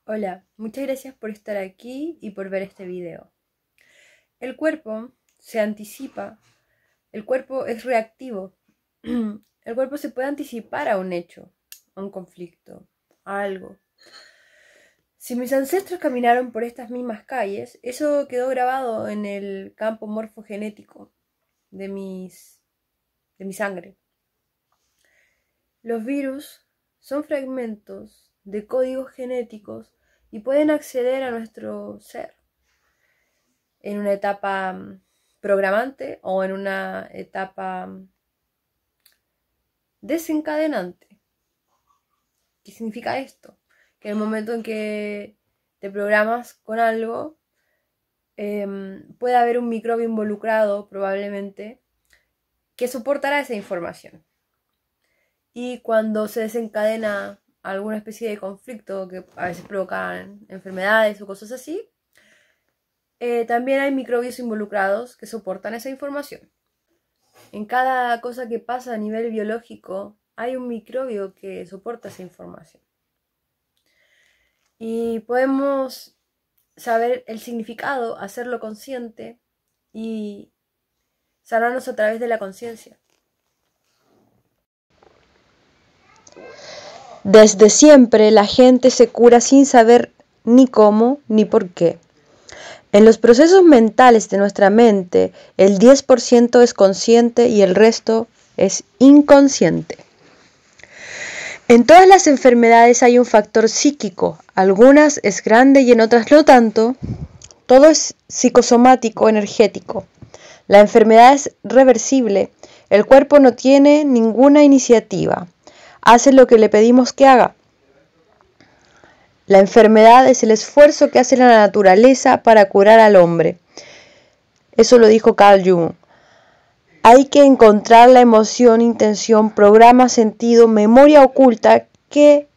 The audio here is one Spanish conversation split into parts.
Hola, muchas gracias por estar aquí y por ver este video. El cuerpo se anticipa, el cuerpo es reactivo. El cuerpo se puede anticipar a un hecho, a un conflicto, a algo. Si mis ancestros caminaron por estas mismas calles, eso quedó grabado en el campo morfogenético de mi sangre. Los virus son fragmentos de códigos genéticos y pueden acceder a nuestro ser en una etapa programante o en una etapa desencadenante. ¿Qué significa esto? Que en el momento en que te programas con algo, puede haber un microbio involucrado probablemente que soportará esa información. Y cuando se desencadena alguna especie de conflicto que a veces provocan enfermedades o cosas así, también hay microbios involucrados que soportan esa información. En cada cosa que pasa a nivel biológico hay un microbio que soporta esa información. Y podemos saber el significado, hacerlo consciente y sanarnos a través de la conciencia. Desde siempre la gente se cura sin saber ni cómo ni por qué. En los procesos mentales de nuestra mente, el 10% es consciente y el resto es inconsciente. En todas las enfermedades hay un factor psíquico, algunas es grande y en otras no tanto. Todo es psicosomático, energético. La enfermedad es reversible, el cuerpo no tiene ninguna iniciativa. Hace lo que le pedimos que haga. La enfermedad es el esfuerzo que hace la naturaleza para curar al hombre. Eso lo dijo Carl Jung. Hay que encontrar la emoción, intención, programa, sentido, memoria oculta que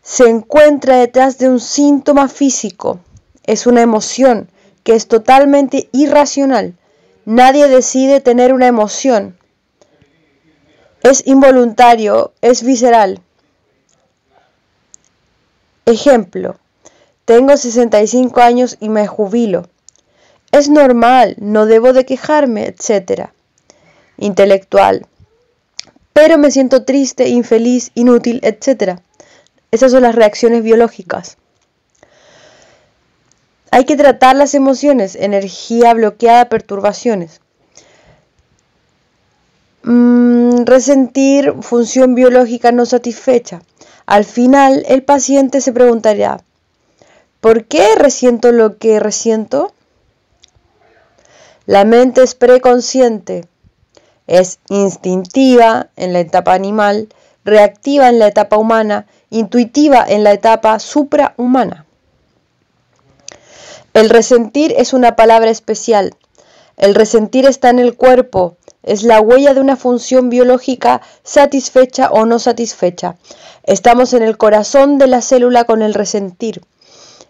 se encuentra detrás de un síntoma físico. Es una emoción que es totalmente irracional. Nadie decide tener una emoción. Es involuntario, es visceral. Ejemplo, tengo 65 años y me jubilo. Es normal, no debo de quejarme, etc. Intelectual, pero me siento triste, infeliz, inútil, etc. Esas son las reacciones biológicas. Hay que tratar las emociones, energía bloqueada, perturbaciones. Resentir, función biológica no satisfecha. Al final, el paciente se preguntará, ¿por qué resiento lo que resiento? La mente es preconsciente, es instintiva en la etapa animal, reactiva en la etapa humana, intuitiva en la etapa suprahumana. El resentir es una palabra especial. El resentir está en el cuerpo. Es la huella de una función biológica satisfecha o no satisfecha. Estamos en el corazón de la célula con el resentir.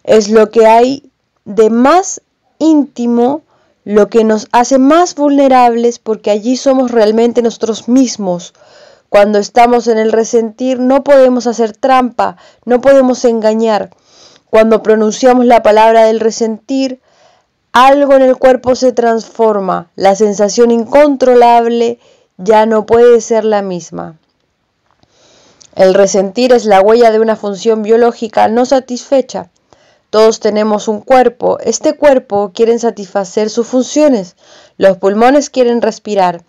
Es lo que hay de más íntimo, lo que nos hace más vulnerables porque allí somos realmente nosotros mismos. Cuando estamos en el resentir no podemos hacer trampa, no podemos engañar. Cuando pronunciamos la palabra del resentir, algo en el cuerpo se transforma, la sensación incontrolable ya no puede ser la misma. El resentir es la huella de una función biológica no satisfecha. Todos tenemos un cuerpo, este cuerpo quiere satisfacer sus funciones, los pulmones quieren respirar,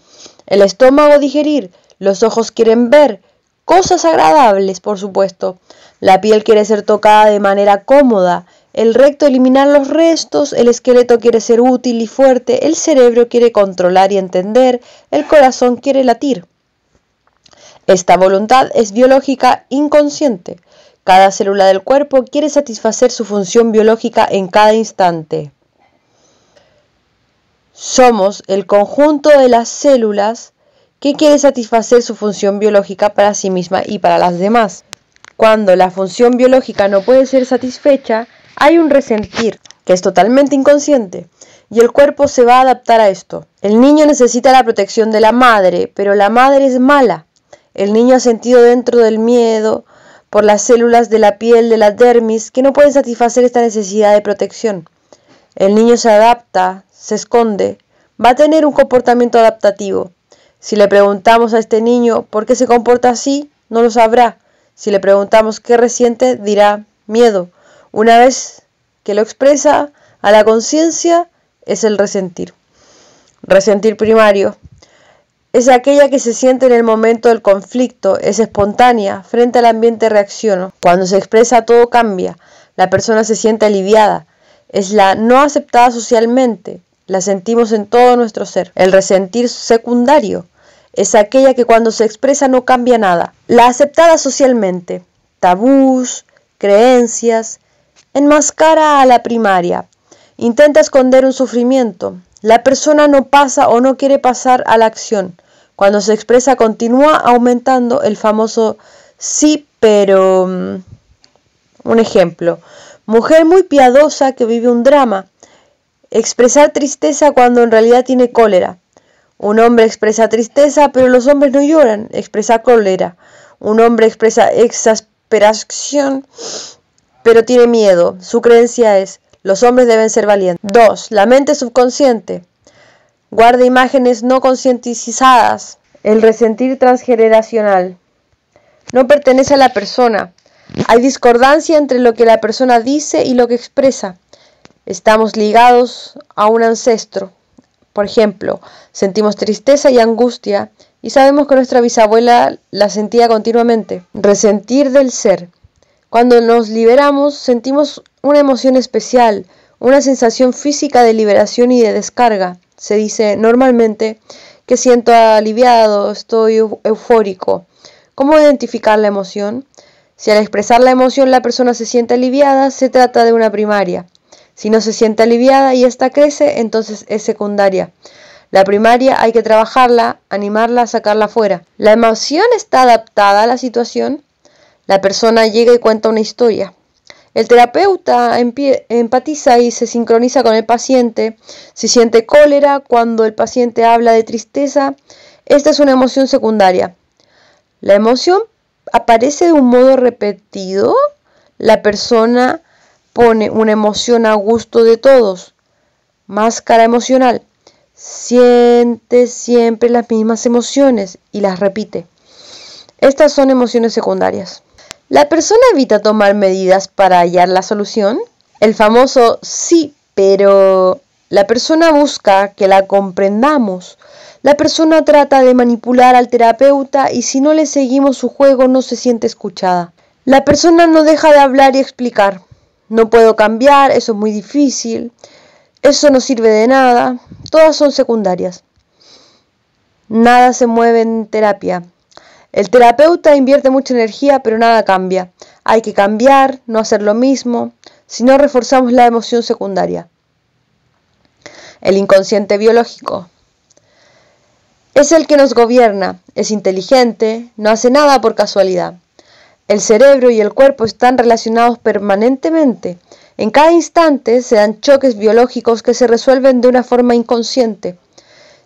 el estómago digerir, los ojos quieren ver, cosas agradables por supuesto, la piel quiere ser tocada de manera cómoda, el recto eliminar los restos, el esqueleto quiere ser útil y fuerte, el cerebro quiere controlar y entender, el corazón quiere latir. Esta voluntad es biológica inconsciente. Cada célula del cuerpo quiere satisfacer su función biológica en cada instante. Somos el conjunto de las células que quiere satisfacer su función biológica para sí misma y para las demás. Cuando la función biológica no puede ser satisfecha, hay un resentir, que es totalmente inconsciente, y el cuerpo se va a adaptar a esto. El niño necesita la protección de la madre, pero la madre es mala. El niño ha sentido dentro del miedo por las células de la piel de la dermis que no pueden satisfacer esta necesidad de protección. El niño se adapta, se esconde, va a tener un comportamiento adaptativo. Si le preguntamos a este niño por qué se comporta así, no lo sabrá. Si le preguntamos qué resiente, dirá miedo. Una vez que lo expresa a la conciencia, es el resentir. Resentir primario. Es aquella que se siente en el momento del conflicto, es espontánea, frente al ambiente reacciona. Cuando se expresa todo cambia, la persona se siente aliviada. Es la no aceptada socialmente, la sentimos en todo nuestro ser. El resentir secundario es aquella que cuando se expresa no cambia nada. La aceptada socialmente, tabús, creencias, enmascara a la primaria, intenta esconder un sufrimiento. La persona no pasa o no quiere pasar a la acción. Cuando se expresa continúa aumentando el famoso sí, pero... Un ejemplo, mujer muy piadosa que vive un drama. Expresar tristeza cuando en realidad tiene cólera. Un hombre expresa tristeza, pero los hombres no lloran, expresa cólera. Un hombre expresa exasperación, pero tiene miedo. Su creencia es, los hombres deben ser valientes. 2. La mente subconsciente. Guarda imágenes no concientizadas. El resentir transgeneracional. No pertenece a la persona. Hay discordancia entre lo que la persona dice y lo que expresa. Estamos ligados a un ancestro. Por ejemplo, sentimos tristeza y angustia y sabemos que nuestra bisabuela la sentía continuamente. Resentir del ser. Cuando nos liberamos, sentimos una emoción especial, una sensación física de liberación y de descarga. Se dice normalmente que siento aliviado, estoy eufórico. ¿Cómo identificar la emoción? Si al expresar la emoción la persona se siente aliviada, se trata de una primaria. Si no se siente aliviada y esta crece, entonces es secundaria. La primaria hay que trabajarla, animarla, sacarla fuera. ¿La emoción está adaptada a la situación? La persona llega y cuenta una historia. El terapeuta empatiza y se sincroniza con el paciente. Si siente cólera cuando el paciente habla de tristeza, esta es una emoción secundaria. La emoción aparece de un modo repetido. La persona pone una emoción a gusto de todos. Máscara emocional. Siente siempre las mismas emociones y las repite. Estas son emociones secundarias. ¿La persona evita tomar medidas para hallar la solución? El famoso sí, pero la persona busca que la comprendamos. La persona trata de manipular al terapeuta y si no le seguimos su juego no se siente escuchada. La persona no deja de hablar y explicar. No puedo cambiar, eso es muy difícil, eso no sirve de nada. Todas son secundarias. Nada se mueve en terapia. El terapeuta invierte mucha energía, pero nada cambia. Hay que cambiar, no hacer lo mismo, si no reforzamos la emoción secundaria. El inconsciente biológico. Es el que nos gobierna, es inteligente, no hace nada por casualidad. El cerebro y el cuerpo están relacionados permanentemente. En cada instante se dan choques biológicos que se resuelven de una forma inconsciente.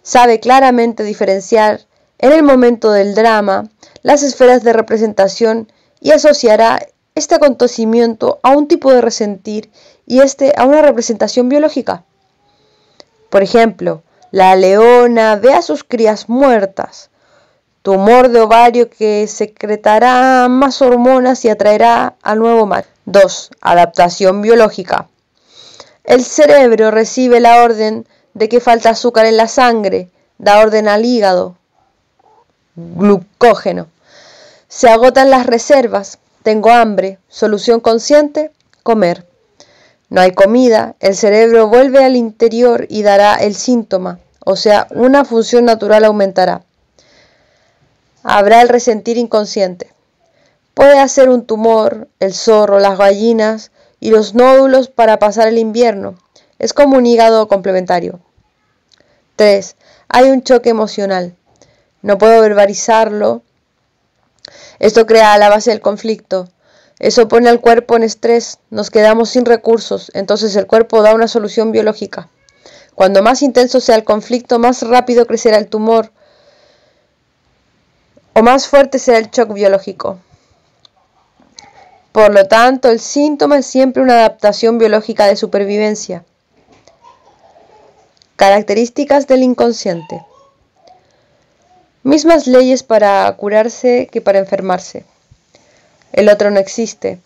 Sabe claramente diferenciar en el momento del drama las esferas de representación y asociará este acontecimiento a un tipo de resentir y a una representación biológica. Por ejemplo, la leona ve a sus crías muertas. Tumor de ovario que secretará más hormonas y atraerá al nuevo macho. 2. Adaptación biológica. El cerebro recibe la orden de que falta azúcar en la sangre, da orden al hígado, glucógeno. Se agotan las reservas, tengo hambre, solución consciente, comer. No hay comida, el cerebro vuelve al interior y dará el síntoma, o sea, una función natural aumentará. Habrá el resentir inconsciente. Puede hacer un tumor, el zorro, las gallinas y los nódulos para pasar el invierno. Es como un hígado complementario. 3. Hay un choque emocional. No puedo verbalizarlo. Esto crea la base del conflicto. Eso pone al cuerpo en estrés. Nos quedamos sin recursos. Entonces el cuerpo da una solución biológica. Cuando más intenso sea el conflicto, más rápido crecerá el tumor o más fuerte será el shock biológico. Por lo tanto, el síntoma es siempre una adaptación biológica de supervivencia. Características del inconsciente. Mismas leyes para curarse que para enfermarse. El otro no existe.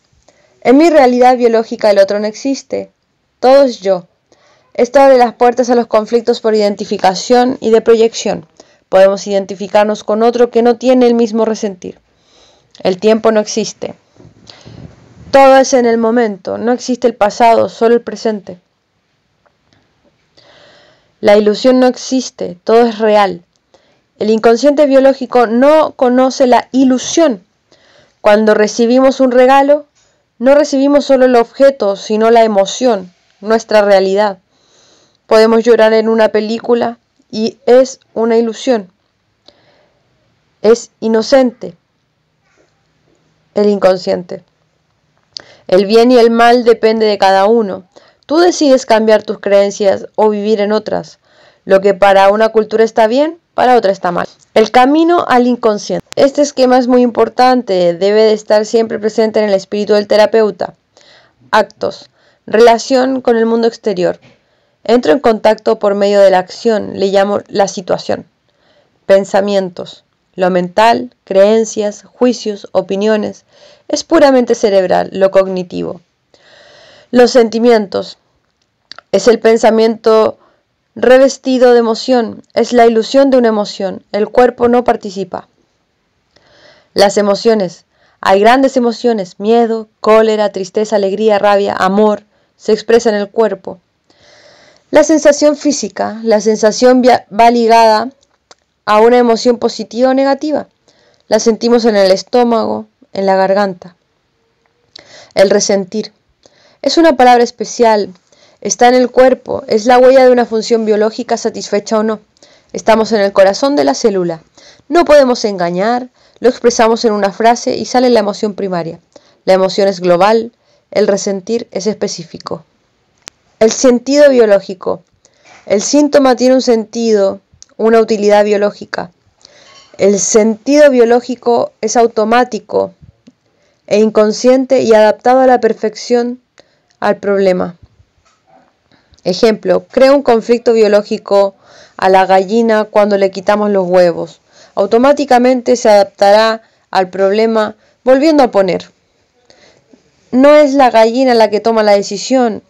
En mi realidad biológica el otro no existe. Todo es yo. Esto abre las puertas a los conflictos por identificación y de proyección. Podemos identificarnos con otro que no tiene el mismo resentir. El tiempo no existe. Todo es en el momento, no existe el pasado, solo el presente. La ilusión no existe, todo es real. El inconsciente biológico no conoce la ilusión. Cuando recibimos un regalo, no recibimos solo el objeto, sino la emoción, nuestra realidad. Podemos llorar en una película y es una ilusión. Es inocente el inconsciente. El bien y el mal depende de cada uno. Tú decides cambiar tus creencias o vivir en otras. Lo que para una cultura está bien, para otra está mal. El camino al inconsciente. Este esquema es muy importante, debe de estar siempre presente en el espíritu del terapeuta. Actos. Relación con el mundo exterior. Entro en contacto por medio de la acción, le llamo la situación. Pensamientos. Lo mental, creencias, juicios, opiniones, es puramente cerebral, lo cognitivo. Los sentimientos. Es el pensamiento revestido de emoción, es la ilusión de una emoción, el cuerpo no participa. Las emociones. Hay grandes emociones, miedo, cólera, tristeza, alegría, rabia, amor, se expresa en el cuerpo. La sensación física, la sensación va ligada a una emoción positiva o negativa. La sentimos en el estómago, en la garganta. El resentir. Es una palabra especial. Está en el cuerpo. Es la huella de una función biológica satisfecha o no. Estamos en el corazón de la célula. No podemos engañar. Lo expresamos en una frase y sale la emoción primaria. La emoción es global. El resentir es específico. El sentido biológico. El síntoma tiene un sentido, una utilidad biológica. El sentido biológico es automático e inconsciente y adaptado a la perfección al problema. Ejemplo, crea un conflicto biológico a la gallina cuando le quitamos los huevos. Automáticamente se adaptará al problema volviendo a poner. No es la gallina la que toma la decisión.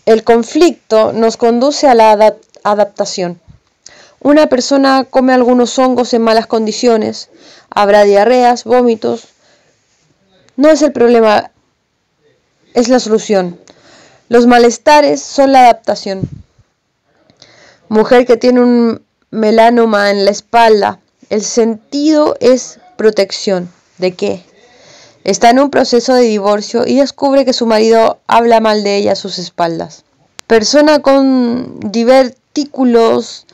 El conflicto nos conduce a la adaptación. Una persona come algunos hongos en malas condiciones, habrá diarreas, vómitos. No es el problema, es la solución. Los malestares son la adaptación. Mujer que tiene un melanoma en la espalda, el sentido es protección. ¿De qué? Está en un proceso de divorcio y descubre que su marido habla mal de ella a sus espaldas. Persona con divertículos,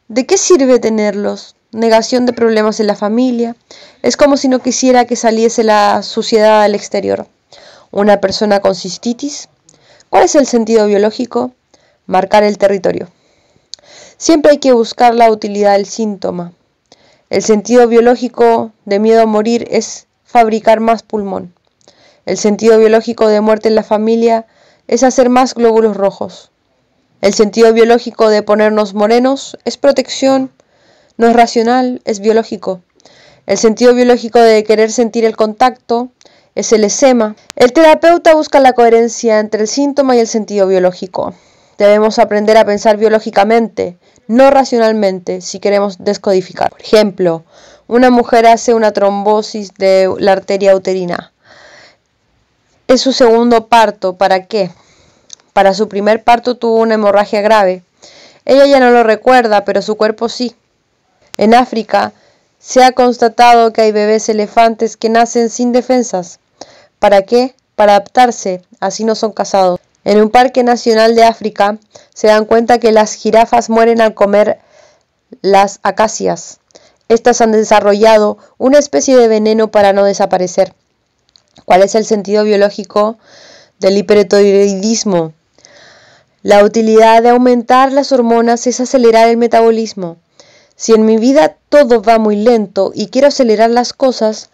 ¿de qué sirve tenerlos? Negación de problemas en la familia. Es como si no quisiera que saliese la suciedad al exterior. Una persona con cistitis. ¿Cuál es el sentido biológico? Marcar el territorio. Siempre hay que buscar la utilidad del síntoma. El sentido biológico de miedo a morir es fabricar más pulmón. El sentido biológico de muerte en la familia es hacer más glóbulos rojos. El sentido biológico de ponernos morenos es protección, no es racional, es biológico. El sentido biológico de querer sentir el contacto es el eczema. El terapeuta busca la coherencia entre el síntoma y el sentido biológico. Debemos aprender a pensar biológicamente, no racionalmente, si queremos descodificar. Por ejemplo, una mujer hace una trombosis de la arteria uterina. Es su segundo parto. ¿Para qué? Para su primer parto tuvo una hemorragia grave. Ella ya no lo recuerda, pero su cuerpo sí. En África se ha constatado que hay bebés elefantes que nacen sin defensas. ¿Para qué? Para adaptarse, así no son cazados. En un parque nacional de África se dan cuenta que las jirafas mueren al comer las acacias. Estas han desarrollado una especie de veneno para no desaparecer. ¿Cuál es el sentido biológico del hipertiroidismo? La utilidad de aumentar las hormonas es acelerar el metabolismo. Si en mi vida todo va muy lento y quiero acelerar las cosas,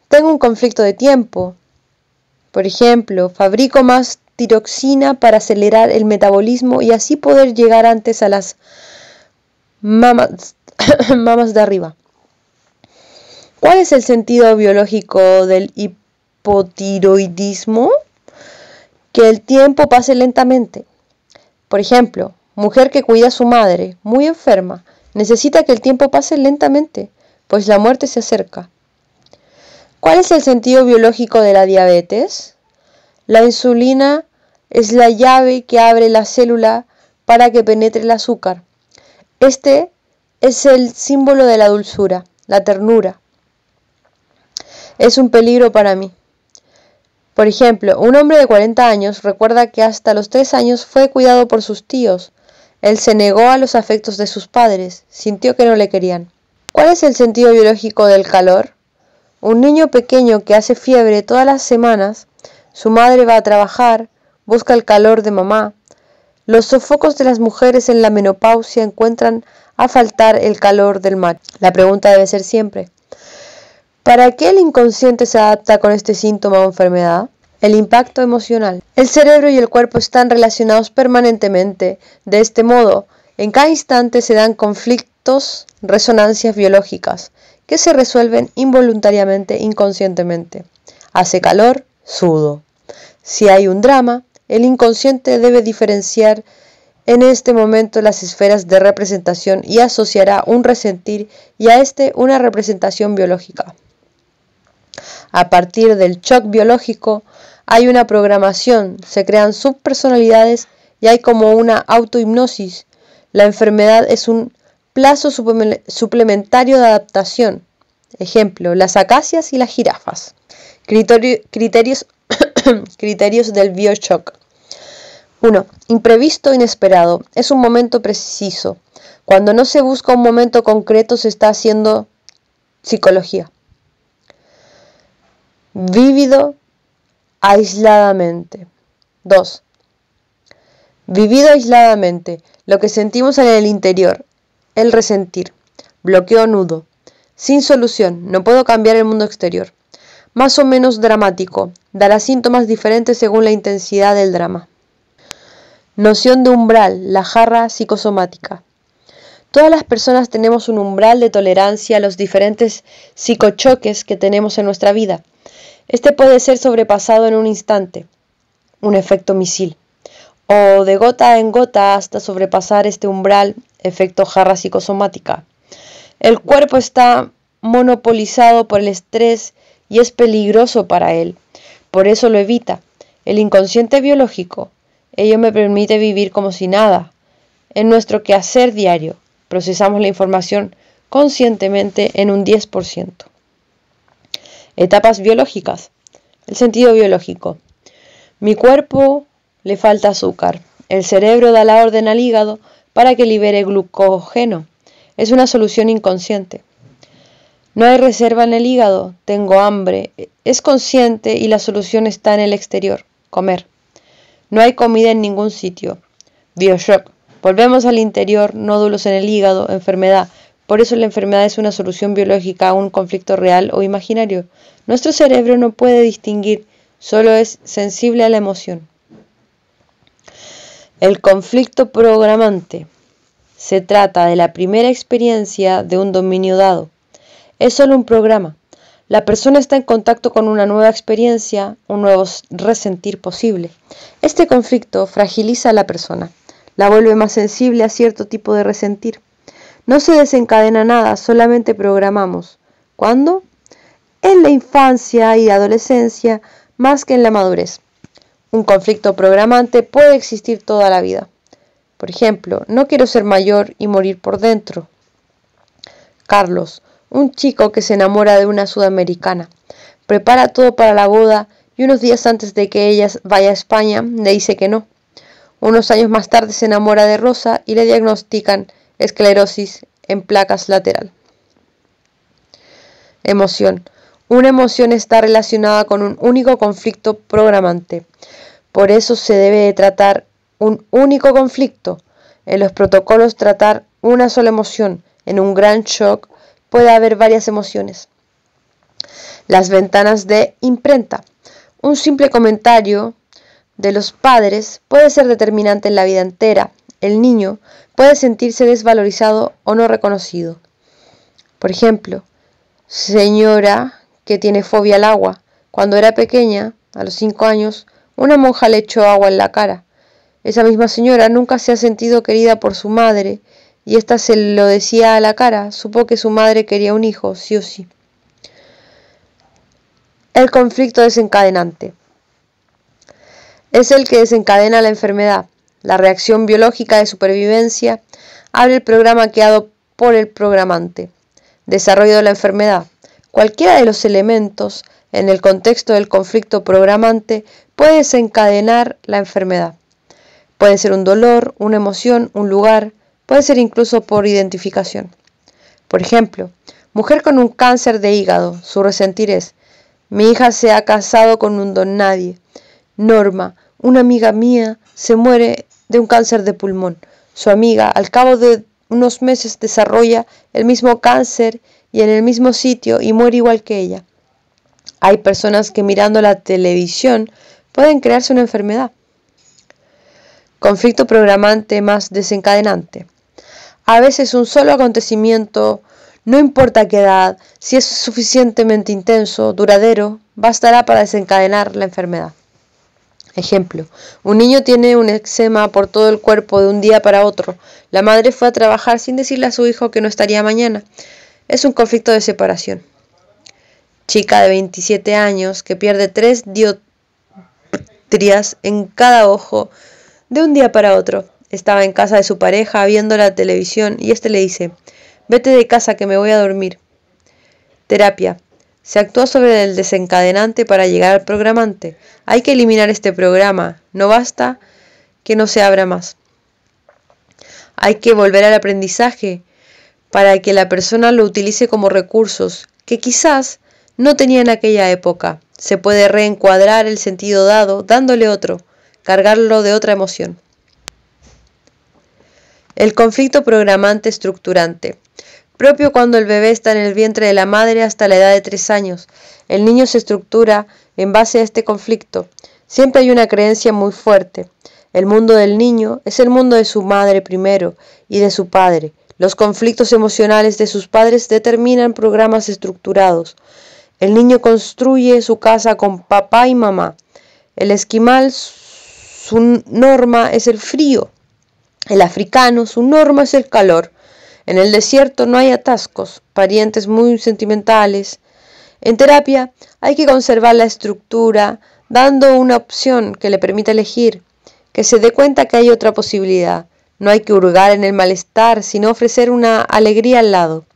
tengo un conflicto de tiempo. Por ejemplo, fabrico más tiroxina para acelerar el metabolismo y así poder llegar antes a las mamas de arriba. ¿Cuál es el sentido biológico del hipotiroidismo? Que el tiempo pase lentamente. Por ejemplo, mujer que cuida a su madre, muy enferma, necesita que el tiempo pase lentamente, pues la muerte se acerca. ¿Cuál es el sentido biológico de la diabetes? La insulina es la llave que abre la célula para que penetre el azúcar. Este es el símbolo de la dulzura, la ternura. Es un peligro para mí. Por ejemplo, un hombre de 40 años recuerda que hasta los 3 años fue cuidado por sus tíos. Él se negó a los afectos de sus padres, sintió que no le querían. ¿Cuál es el sentido biológico del calor? Un niño pequeño que hace fiebre todas las semanas, su madre va a trabajar, busca el calor de mamá. Los sofocos de las mujeres en la menopausia encuentran a faltar el calor del macho. La pregunta debe ser siempre: ¿para qué el inconsciente se adapta con este síntoma o enfermedad? El impacto emocional. El cerebro y el cuerpo están relacionados permanentemente. De este modo, en cada instante se dan conflictos, resonancias biológicas, que se resuelven involuntariamente, inconscientemente. Hace calor, sudo. Si hay un drama, el inconsciente debe diferenciar en este momento las esferas de representación y asociará un resentir y a este una representación biológica. A partir del shock biológico hay una programación, se crean subpersonalidades y hay como una autohipnosis. La enfermedad es un plazo suplementario de adaptación. Ejemplo, las acacias y las jirafas. Criterios del bioshock. 1. Imprevisto, inesperado. Es un momento preciso. Cuando no se busca un momento concreto se está haciendo psicología. Vívido aisladamente. 2. Vivido aisladamente. Lo que sentimos en el interior. El resentir. Bloqueo nudo. Sin solución. No puedo cambiar el mundo exterior. Más o menos dramático. Dará síntomas diferentes según la intensidad del drama. Noción de umbral. La jarra psicosomática. Todas las personas tenemos un umbral de tolerancia a los diferentes psicochoques que tenemos en nuestra vida. Este puede ser sobrepasado en un instante, un efecto misil, o de gota en gota hasta sobrepasar este umbral, efecto jarra psicosomática. El cuerpo está monopolizado por el estrés y es peligroso para él, por eso lo evita. El inconsciente biológico, ello me permite vivir como si nada. En nuestro quehacer diario, procesamos la información conscientemente en un 10%. Etapas biológicas. El sentido biológico. Mi cuerpo le falta azúcar. El cerebro da la orden al hígado para que libere glucógeno. Es una solución inconsciente. No hay reserva en el hígado. Tengo hambre. Es consciente y la solución está en el exterior. Comer. No hay comida en ningún sitio. Bioshock. Volvemos al interior, nódulos en el hígado, enfermedad. Por eso la enfermedad es una solución biológica a un conflicto real o imaginario. Nuestro cerebro no puede distinguir, solo es sensible a la emoción. El conflicto programante. Se trata de la primera experiencia de un dominio dado. Es solo un programa. La persona está en contacto con una nueva experiencia, un nuevo resentir posible. Este conflicto fragiliza a la persona, la vuelve más sensible a cierto tipo de resentir. No se desencadena nada, solamente programamos. ¿Cuándo? En la infancia y adolescencia, más que en la madurez. Un conflicto programante puede existir toda la vida. Por ejemplo, no quiero ser mayor y morir por dentro. Carlos, un chico que se enamora de una sudamericana. Prepara todo para la boda y unos días antes de que ella vaya a España, le dice que no. Unos años más tarde se enamora de Rosa y le diagnostican esclerosis en placas lateral. Emoción. Una emoción está relacionada con un único conflicto programante. Por eso se debe de tratar un único conflicto. En los protocolos tratar una sola emoción. En un gran shock puede haber varias emociones. Las ventanas de imprenta. Un simple comentario de los padres puede ser determinante en la vida entera. El niño puede sentirse desvalorizado o no reconocido. Por ejemplo, señora que tiene fobia al agua. Cuando era pequeña, a los 5 años, una monja le echó agua en la cara. Esa misma señora nunca se ha sentido querida por su madre y ésta se lo decía a la cara. Supo que su madre quería un hijo, sí o sí. El conflicto desencadenante es el que desencadena la enfermedad. La reacción biológica de supervivencia abre el programa creado por el programante. Desarrollo de la enfermedad. Cualquiera de los elementos en el contexto del conflicto programante puede desencadenar la enfermedad. Puede ser un dolor, una emoción, un lugar, puede ser incluso por identificación. Por ejemplo, mujer con un cáncer de hígado, su resentir es: mi hija se ha casado con un don nadie. Norma, una amiga mía, se muere de un cáncer de pulmón. Su amiga, al cabo de unos meses, desarrolla el mismo cáncer y en el mismo sitio y muere igual que ella. Hay personas que mirando la televisión pueden crearse una enfermedad. Conflicto programante más desencadenante. A veces un solo acontecimiento, no importa qué edad, si es suficientemente intenso, duradero, bastará para desencadenar la enfermedad. Ejemplo, un niño tiene un eczema por todo el cuerpo de un día para otro. La madre fue a trabajar sin decirle a su hijo que no estaría mañana. Es un conflicto de separación. Chica de 27 años que pierde 3 dioptrías en cada ojo de un día para otro. Estaba en casa de su pareja viendo la televisión y este le dice: vete de casa que me voy a dormir. Terapia. Se actúa sobre el desencadenante para llegar al programante. Hay que eliminar este programa. No basta que no se abra más. Hay que volver al aprendizaje para que la persona lo utilice como recursos que quizás no tenía en aquella época. Se puede reencuadrar el sentido dado, dándole otro, cargarlo de otra emoción. El conflicto programante estructurante. Propio cuando el bebé está en el vientre de la madre hasta la edad de 3 años. El niño se estructura en base a este conflicto. Siempre hay una creencia muy fuerte. El mundo del niño es el mundo de su madre primero y de su padre. Los conflictos emocionales de sus padres determinan programas estructurados. El niño construye su casa con papá y mamá. El esquimal, su norma es el frío. El africano, su norma es el calor. En el desierto no hay atascos, parientes muy sentimentales. En terapia hay que conservar la estructura, dando una opción que le permita elegir, que se dé cuenta que hay otra posibilidad. No hay que hurgar en el malestar, sino ofrecer una alegría al lado.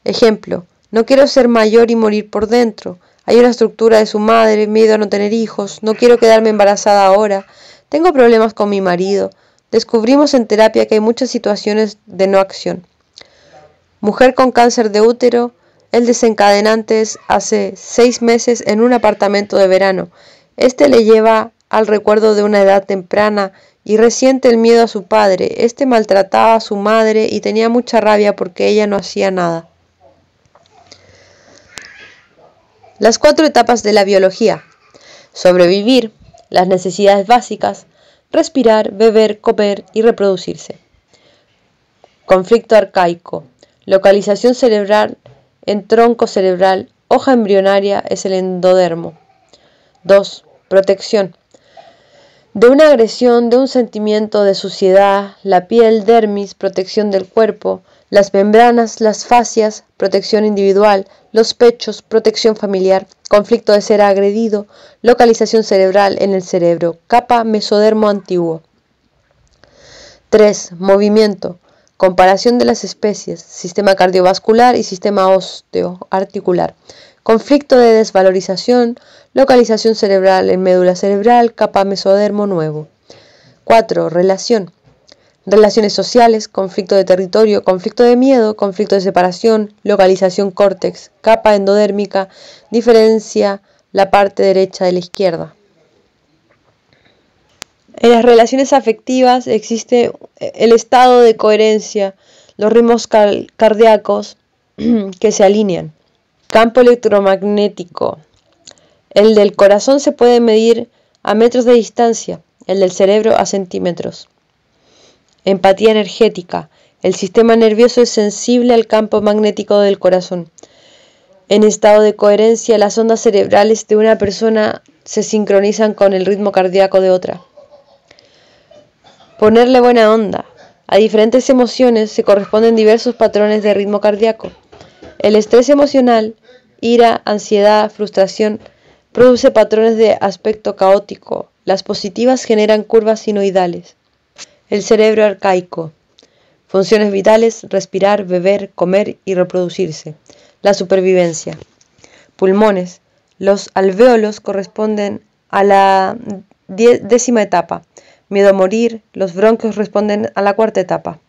Ejemplo, no quiero ser mayor y morir por dentro. Hay una estructura de su madre, miedo a no tener hijos, no quiero quedarme embarazada ahora, tengo problemas con mi marido. Descubrimos en terapia que hay muchas situaciones de no acción. Mujer con cáncer de útero, el desencadenante es hace 6 meses en un apartamento de verano. Este le lleva al recuerdo de una edad temprana y resiente el miedo a su padre. Este maltrataba a su madre y tenía mucha rabia porque ella no hacía nada. Las 4 etapas de la biología. Sobrevivir, las necesidades básicas, respirar, beber, comer y reproducirse. Conflicto arcaico. Localización cerebral en tronco cerebral. Hoja embrionaria es el endodermo. 2. Protección. De una agresión, de un sentimiento de suciedad, la piel, dermis, protección del cuerpo, las membranas, las fascias, protección individual, los pechos, protección familiar, conflicto de ser agredido, localización cerebral en el cerebro, capa mesodermo antiguo. 3. Movimiento. Comparación de las especies, sistema cardiovascular y sistema osteoarticular. Conflicto de desvalorización, localización cerebral en médula cerebral, capa mesodermo nuevo. 4. Relación. Relaciones sociales, conflicto de territorio, conflicto de miedo, conflicto de separación, localización córtex, capa endodérmica, diferencia la parte derecha de la izquierda. En las relaciones afectivas existe el estado de coherencia, los ritmos cardíacos que se alinean. Campo electromagnético. El del corazón se puede medir a metros de distancia, el del cerebro a centímetros. Empatía energética. El sistema nervioso es sensible al campo magnético del corazón. En estado de coherencia, las ondas cerebrales de una persona se sincronizan con el ritmo cardíaco de otra. Ponerle buena onda. A diferentes emociones se corresponden diversos patrones de ritmo cardíaco. El estrés emocional, ira, ansiedad, frustración, produce patrones de aspecto caótico. Las positivas generan curvas sinoidales. El cerebro arcaico. Funciones vitales: respirar, beber, comer y reproducirse. La supervivencia. Pulmones. Los alvéolos corresponden a la 10ª etapa. Miedo a morir. Los bronquios responden a la 4ª etapa.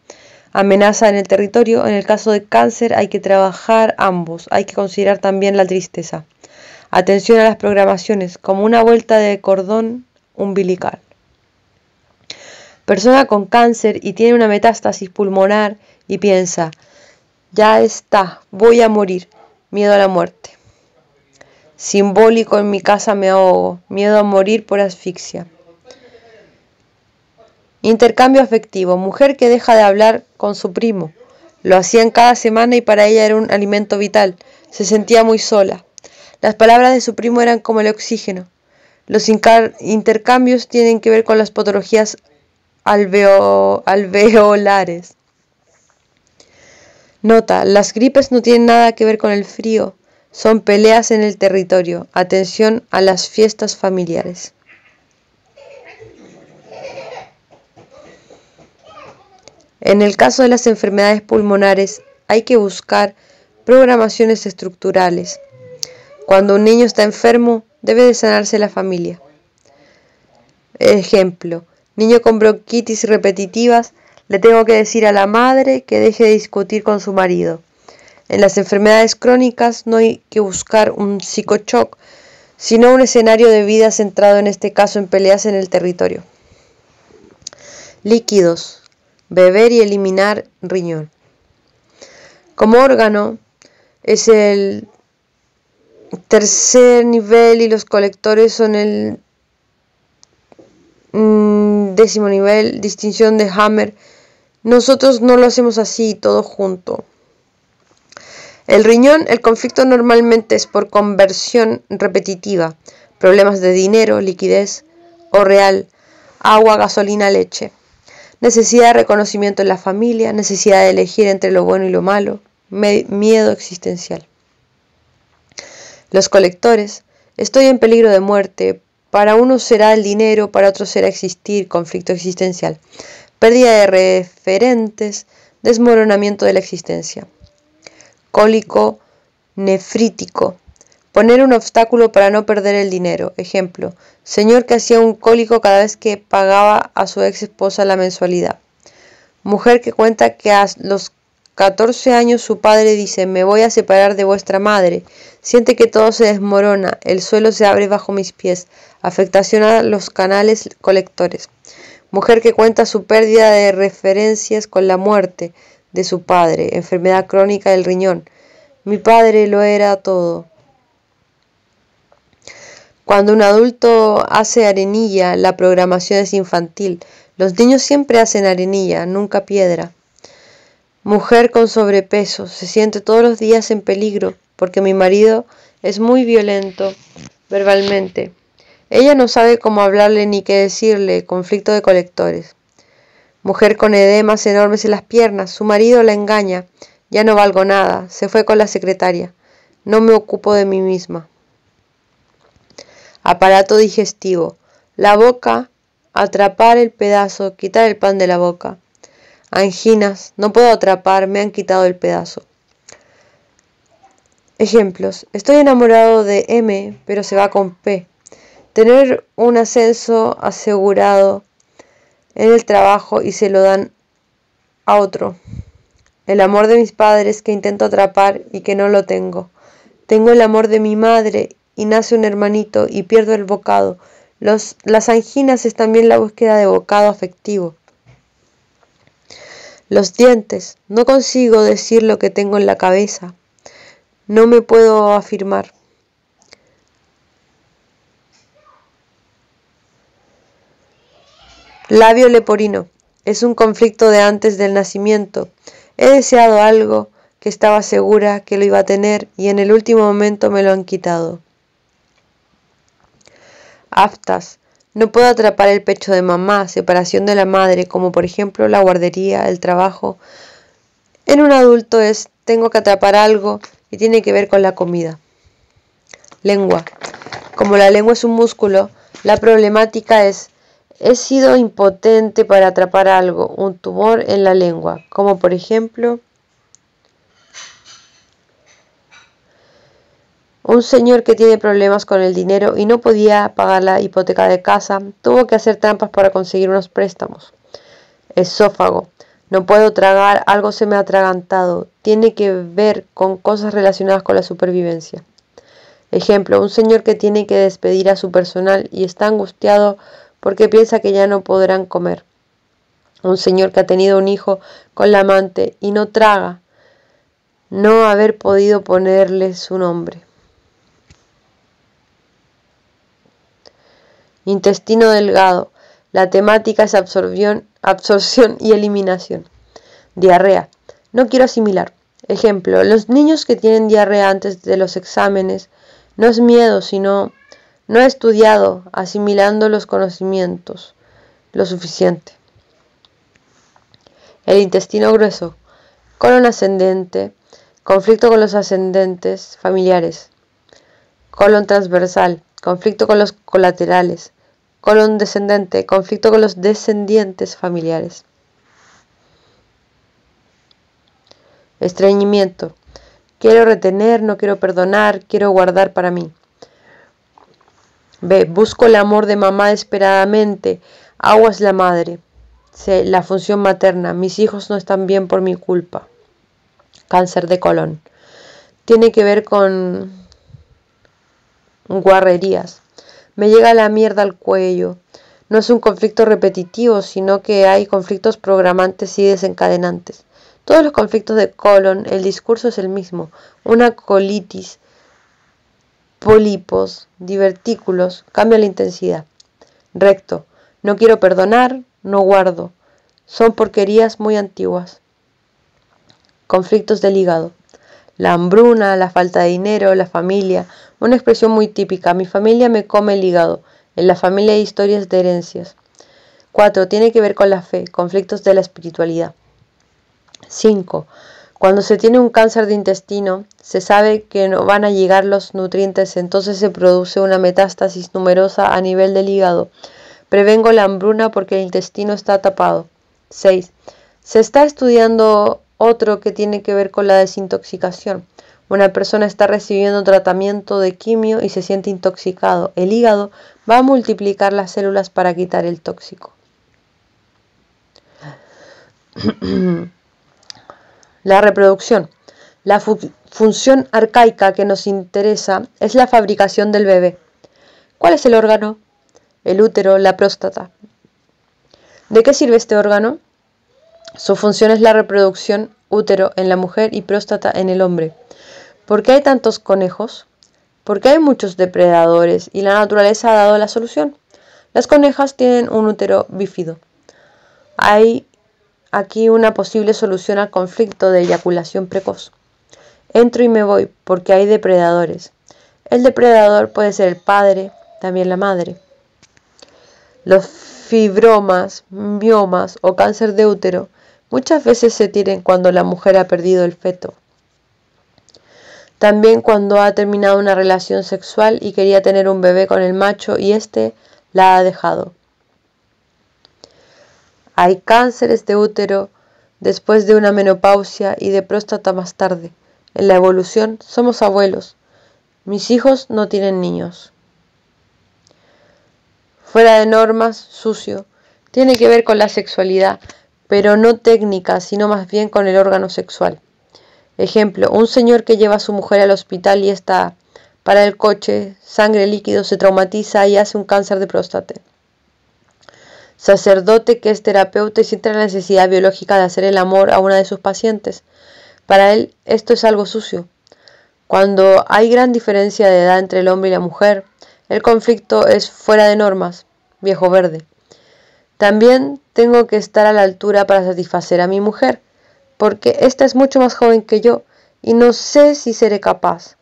Amenaza en el territorio. En el caso de cáncer hay que trabajar ambos. Hay que considerar también la tristeza. Atención a las programaciones, como una vuelta de cordón umbilical. Persona con cáncer y tiene una metástasis pulmonar y piensa: ya está, voy a morir. Miedo a la muerte. Simbólico: en mi casa me ahogo. Miedo a morir por asfixia. Intercambio afectivo. Mujer que deja de hablar con su primo. Lo hacían cada semana y para ella era un alimento vital. Se sentía muy sola. Las palabras de su primo eran como el oxígeno. Los intercambios tienen que ver con las patologías alveolares. Nota: las gripes no tienen nada que ver con el frío. Son peleas en el territorio. Atención a las fiestas familiares. En el caso de las enfermedades pulmonares, hay que buscar programaciones estructurales. Cuando un niño está enfermo, debe de sanarse la familia. Ejemplo: niño con bronquitis repetitivas, le tengo que decir a la madre que deje de discutir con su marido. En las enfermedades crónicas no hay que buscar un psicochoc, sino un escenario de vida centrado en este caso en peleas en el territorio. Líquidos. Beber y eliminar riñón. Como órgano es el tercer nivel y los colectores son el 10º nivel, distinción de Hammer. Nosotros no lo hacemos así, todo junto. El riñón, el conflicto normalmente es por conversión repetitiva, problemas de dinero, liquidez o real, agua, gasolina, leche. Necesidad de reconocimiento en la familia, necesidad de elegir entre lo bueno y lo malo, miedo existencial. Los colectores: estoy en peligro de muerte. Para unos será el dinero, para otros será existir, conflicto existencial. Pérdida de referentes, desmoronamiento de la existencia. Cólico nefrítico. Poner un obstáculo para no perder el dinero. Ejemplo: señor que hacía un cólico cada vez que pagaba a su ex esposa la mensualidad. Mujer que cuenta que a los 14 años su padre dice: me voy a separar de vuestra madre. Siente que todo se desmorona, el suelo se abre bajo mis pies. Afectación a los canales colectores. Mujer que cuenta su pérdida de referencias con la muerte de su padre. Enfermedad crónica del riñón. Mi padre lo era todo. Cuando un adulto hace arenilla, la programación es infantil. Los niños siempre hacen arenilla, nunca piedra. Mujer con sobrepeso, se siente todos los días en peligro porque mi marido es muy violento verbalmente. Ella no sabe cómo hablarle ni qué decirle, conflicto de colectores. Mujer con edemas enormes en las piernas, su marido la engaña, ya no valgo nada, se fue con la secretaria, no me ocupo de mí misma. Aparato digestivo, la boca, atrapar el pedazo, quitar el pan de la boca. Anginas, no puedo atrapar, me han quitado el pedazo. Ejemplos: estoy enamorado de M, pero se va con P. Tener un ascenso asegurado en el trabajo y se lo dan a otro. El amor de mis padres que intento atrapar y que no lo tengo. Tengo el amor de mi madre y nace un hermanito y pierdo el bocado. Las anginas es también la búsqueda de bocado afectivo. Los dientes. No consigo decir lo que tengo en la cabeza. No me puedo afirmar. Labio leporino. Es un conflicto de antes del nacimiento. He deseado algo que estaba segura que lo iba a tener y en el último momento me lo han quitado. Aftas. No puedo atrapar el pecho de mamá, separación de la madre, como por ejemplo la guardería, el trabajo. En un adulto es, tengo que atrapar algo y tiene que ver con la comida. Lengua. Como la lengua es un músculo, la problemática es, he sido impotente para atrapar algo, un tumor en la lengua, como por ejemplo, un señor que tiene problemas con el dinero y no podía pagar la hipoteca de casa, tuvo que hacer trampas para conseguir unos préstamos. Esófago. No puedo tragar, algo se me ha atragantado. Tiene que ver con cosas relacionadas con la supervivencia. Ejemplo, un señor que tiene que despedir a su personal y está angustiado porque piensa que ya no podrán comer. Un señor que ha tenido un hijo con la amante y no traga, no haber podido ponerle su nombre. Intestino delgado. La temática es absorción y eliminación. Diarrea. No quiero asimilar. Ejemplo, los niños que tienen diarrea antes de los exámenes no es miedo, sino no he estudiado, asimilando los conocimientos lo suficiente. El intestino grueso. Colon ascendente. Conflicto con los ascendentes familiares. Colon transversal. Conflicto con los colaterales. Colon descendente. Conflicto con los descendientes familiares. Estreñimiento. Quiero retener, no quiero perdonar, quiero guardar para mí. B. Busco el amor de mamá desesperadamente. Agua es la madre. C. La función materna. Mis hijos no están bien por mi culpa. Cáncer de colon. Tiene que ver con guarrerías. Me llega la mierda al cuello. No es un conflicto repetitivo, sino que hay conflictos programantes y desencadenantes. Todos los conflictos de colon, el discurso es el mismo. Una colitis, pólipos, divertículos, cambia la intensidad. Recto. No quiero perdonar, no guardo. Son porquerías muy antiguas. Conflictos del hígado. La hambruna, la falta de dinero, la familia. Una expresión muy típica. Mi familia me come el hígado. En la familia hay historias de herencias. 4. Tiene que ver con la fe. Conflictos de la espiritualidad. 5. Cuando se tiene un cáncer de intestino, se sabe que no van a llegar los nutrientes, entonces se produce una metástasis numerosa a nivel del hígado. Prevengo la hambruna porque el intestino está tapado. 6. Se está estudiando otro que tiene que ver con la desintoxicación. Una persona está recibiendo tratamiento de quimio y se siente intoxicado. El hígado va a multiplicar las células para quitar el tóxico. La reproducción. La función arcaica que nos interesa es la fabricación del bebé. ¿Cuál es el órgano? El útero, la próstata. ¿De qué sirve este órgano? Su función es la reproducción, útero en la mujer y próstata en el hombre. ¿Por qué hay tantos conejos? Porque hay muchos depredadores y la naturaleza ha dado la solución. Las conejas tienen un útero bífido. Hay aquí una posible solución al conflicto de eyaculación precoz. Entro y me voy porque hay depredadores. El depredador puede ser el padre, también la madre. Los fibromas, miomas o cáncer de útero muchas veces se tienen cuando la mujer ha perdido el feto. También cuando ha terminado una relación sexual y quería tener un bebé con el macho y éste la ha dejado. Hay cánceres de útero después de una menopausia y de próstata más tarde. En la evolución somos abuelos. Mis hijos no tienen niños. Fuera de normas, sucio. Tiene que ver con la sexualidad, pero no técnica, sino más bien con el órgano sexual. Ejemplo, un señor que lleva a su mujer al hospital y está para el coche, sangre líquido, se traumatiza y hace un cáncer de próstata. Sacerdote que es terapeuta y siente la necesidad biológica de hacer el amor a una de sus pacientes. Para él esto es algo sucio. Cuando hay gran diferencia de edad entre el hombre y la mujer, el conflicto es fuera de normas, viejo verde. También tengo que estar a la altura para satisfacer a mi mujer, porque esta es mucho más joven que yo y no sé si seré capaz.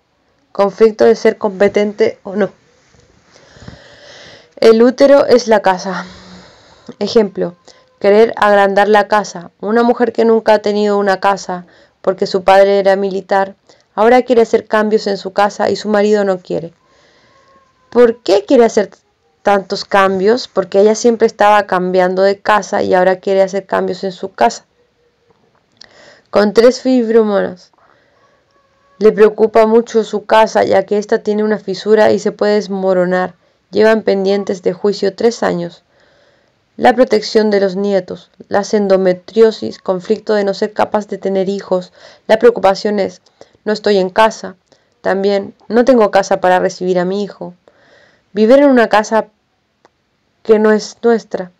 Conflicto de ser competente o no. El útero es la casa. Ejemplo, querer agrandar la casa. Una mujer que nunca ha tenido una casa porque su padre era militar, ahora quiere hacer cambios en su casa y su marido no quiere. ¿Por qué quiere hacer tantos cambios? Porque ella siempre estaba cambiando de casa y ahora quiere hacer cambios en su casa. Con 3 fibromas. Le preocupa mucho su casa ya que ésta tiene una fisura y se puede desmoronar. Llevan pendientes de juicio 3 años. La protección de los nietos, la endometriosis, conflicto de no ser capaz de tener hijos. La preocupación es, no estoy en casa. También, no tengo casa para recibir a mi hijo. Vivir en una casa que no es nuestra.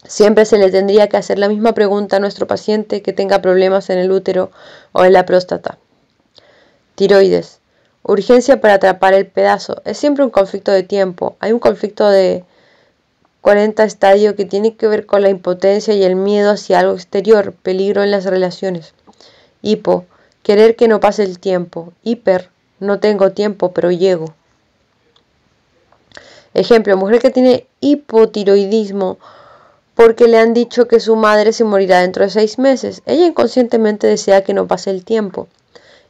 Siempre se le tendría que hacer la misma pregunta a nuestro paciente que tenga problemas en el útero o en la próstata. Tiroides. Urgencia para atrapar el pedazo. Es siempre un conflicto de tiempo. Hay un conflicto de 40 estadios que tiene que ver con la impotencia y el miedo hacia algo exterior, peligro en las relaciones. Hipo. Querer que no pase el tiempo. Hiper. No tengo tiempo, pero llego. Ejemplo, mujer que tiene hipotiroidismo porque le han dicho que su madre se morirá dentro de 6 meses. Ella inconscientemente desea que no pase el tiempo.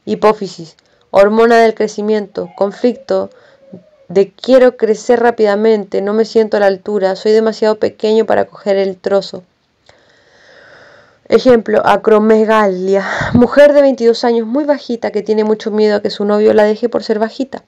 Hipófisis, hormona del crecimiento, conflicto de quiero crecer rápidamente, no me siento a la altura, soy demasiado pequeño para coger el trozo. Ejemplo, acromegalia, mujer de 22 años muy bajita que tiene mucho miedo a que su novio la deje por ser bajita.